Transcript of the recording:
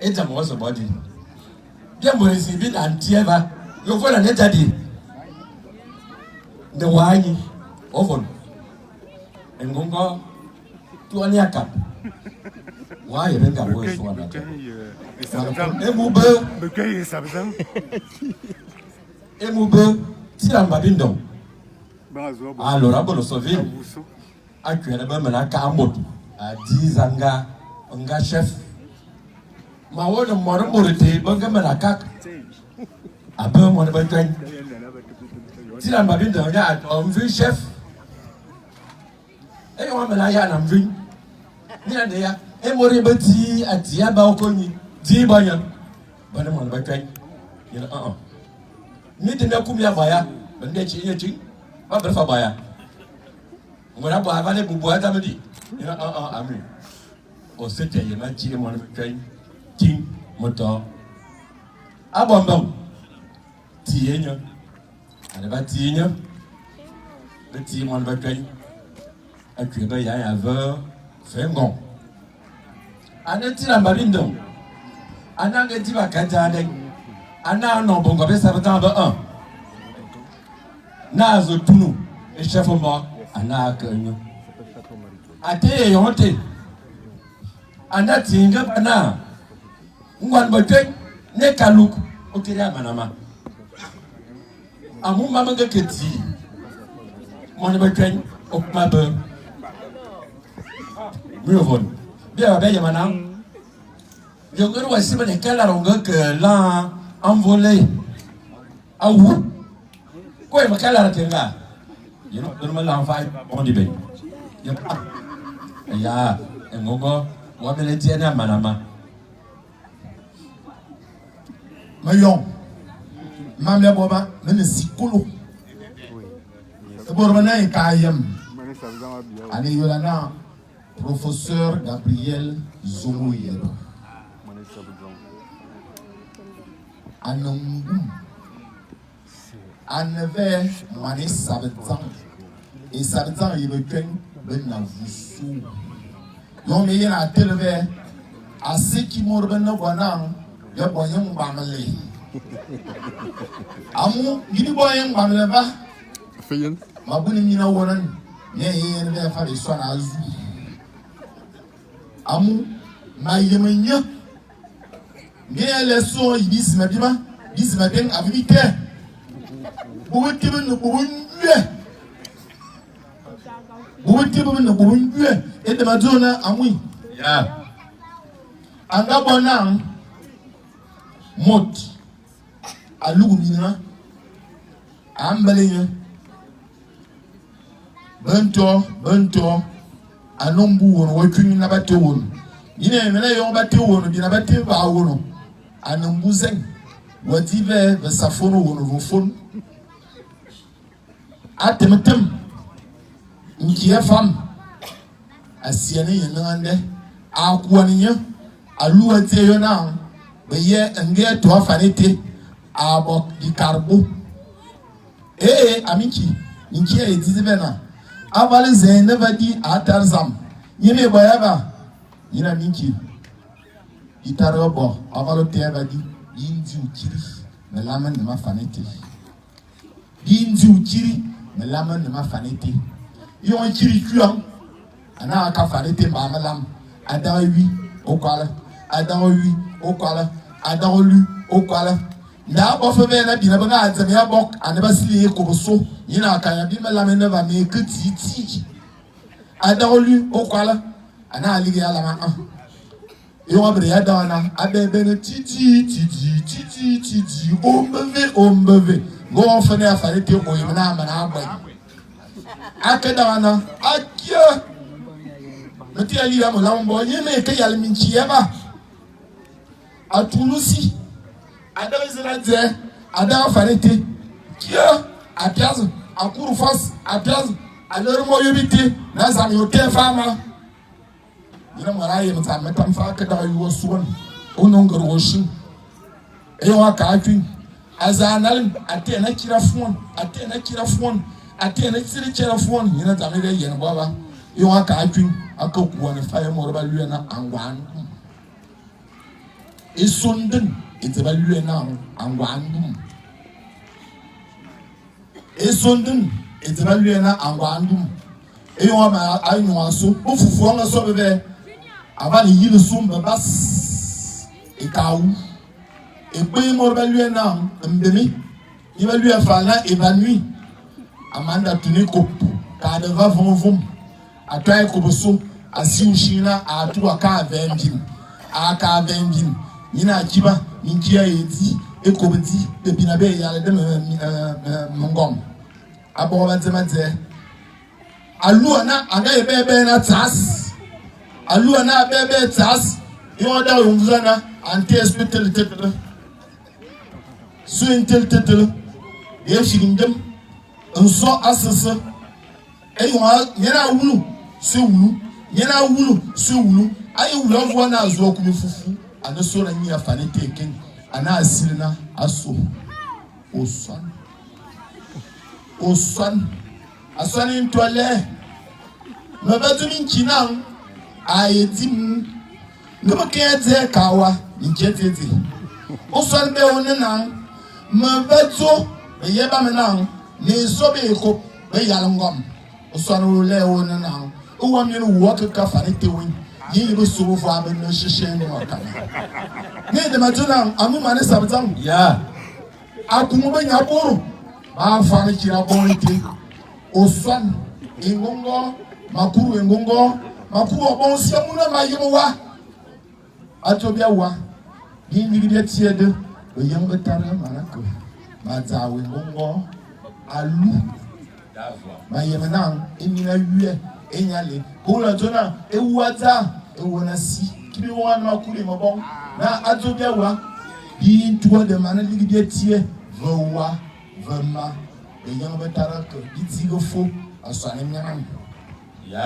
Et ça moi ce body. Bien moi c'est bien antieva. Le voilà net a dit. De wani ofon. Ngongo tu ani akap. Wa ye benga wo so na. Emube tira mbabindo. Alors abolo sovin. Actuellement maintenant kamot a 10 anga nga chef. Ma wona moro morite banga malaka. Aba mo ba twan. Tira mbabindo ya on vu chef. E yo mala ya na mvi. Ni na ya e mori beti atia ba okoni. Di banyan. Bana mo ba twan. Ina ni de na kumya baya. Bande chi yechi. Ba brefa baya. Ngora ba vale bubu ata medi. Ina ami. O sete ye na chi mo na twan. Ting moto. Abombam. Tienyo. Ana ba tienyo. Petit mo na ba twan. Akuba ya ave fengon. Ana tira mbabindo. Ana ngeti bakata de. Ana no bongo be sabata ba 1. Na zo tunu e chef mo ana akanyo. Ate yonte. Ana tinga bana. Ngwan bote ne kaluk okira manama. Amu mama ngaketi. Mo ne batwen okma ba. Miovon. Bien ben yamana. Je veux voir si ben quelle longueur que là envolé. Ah où? Quoi me quelle arrêter là? You know, normal l'enfant on dit ben. Ya, ngogo, wa me le tiena manama. Mayon. Mamle boba, men sikolo. Borba na kayam. Ani yolana professeur Gabriel Zomoyeba. Anongum. Aneve mani sabetan. Et sabetan il veut ben na vusu. Yon me yana televe ase ki morben na bwana ya boyem bamale. Amu gidi boyem bamale ba. Feyen. Mabuni mina wonan ne yen be fa de so na azu. Amu ma yemenya ne le so ibis mabima bis maben avite buwete ben no buwunwe buwete ben no buwunwe e de madona amui Ya. anga bona mot alugu mina ambalenya bento anombu wono wakwini na bate wono yine mena yo bate wono bi na bate ba wono anombu zen wative be safono wono vofon atemetem nkiye fam asiane yenande akwaninya aluwate yo na be ye nge to afanete abo di karbo aminki nkiye etizibe na avale zende vadi atarzam yeme boyaba yina minki itarobo avalo te vadi yinzi ukiri melaman na mafanete yinzi ukiri melaman na mafanete yon kiri kuam ana aka fanete mamalam adawi okwala adawi okwala adawlu okwala nda bofe be na bina banga azame ya bok aneba sili ko so yina akanya bi melaman na va me kiti adawlu okwala ana aligi ala ma yo abre ya dawana abebe na titi ombeve go fene afarete o yimna ma na agbai akadawana akia nti ali ya mo lambo nyeme ke yalminchi yeba atulusi Ada izinaze, ada farete, kia, apiazo, akuru fas, apiazo, alormo yubiti, nasa yote fama. Yina maraye mtameta mfaka da yuosuwan, unongar woshin. Eyo akatwin, azanal, atena kira fuan, atena kira fuan, yina tamire yena baba. Eyo akatwin, akokuwa ne faye morba luena angwan. et sonden et te va lui na angwandum et sonden et te va lui na angwandum et on ma aïno aso o fufu on so bebe avant il le sombe bas et kaou et puis mo va lui na mbemi il va lui faire évanoui amanda tuniko ka de va vom atwa ko boso asi ushina atu aka venjin aka venjin yina kiba ninkia yeti ekobeti de binabe ya de mongom abo bantemate aluana anga ebebe na tas aluana bebe tas yoda umzana ante hospital tetel su intel tetel yeshingem nso asese eywa yena wulu se wulu yena wulu se wulu ayi wulu afọ na azu okumi fufu ana so na nyi afane teken ana asirina aso oswan aswani ntole mabatu minchina ayetim ngaba kete kawa nketete oswan be onena mabatu yeba menang ni sobe ko be yalngom oswan ole onena uwa minu waka ka fanite win yi be so fo abe no hihye ni wakana ni de matuna amu mane sabtam ya akumu be nyaboro ba fa ni kira bonite oswan engongo makuru obon siamu na mayiwa atobia wa yi ni bi tiede o yam betara manako mazawe engongo alu mayemena enina wie enyale kula tona ewata ewonasi kibi wan makuri mabon na atobia wa bi ntuwa de manali bi tie vowa vama e yam betara ko bitigo fo asane nyam ya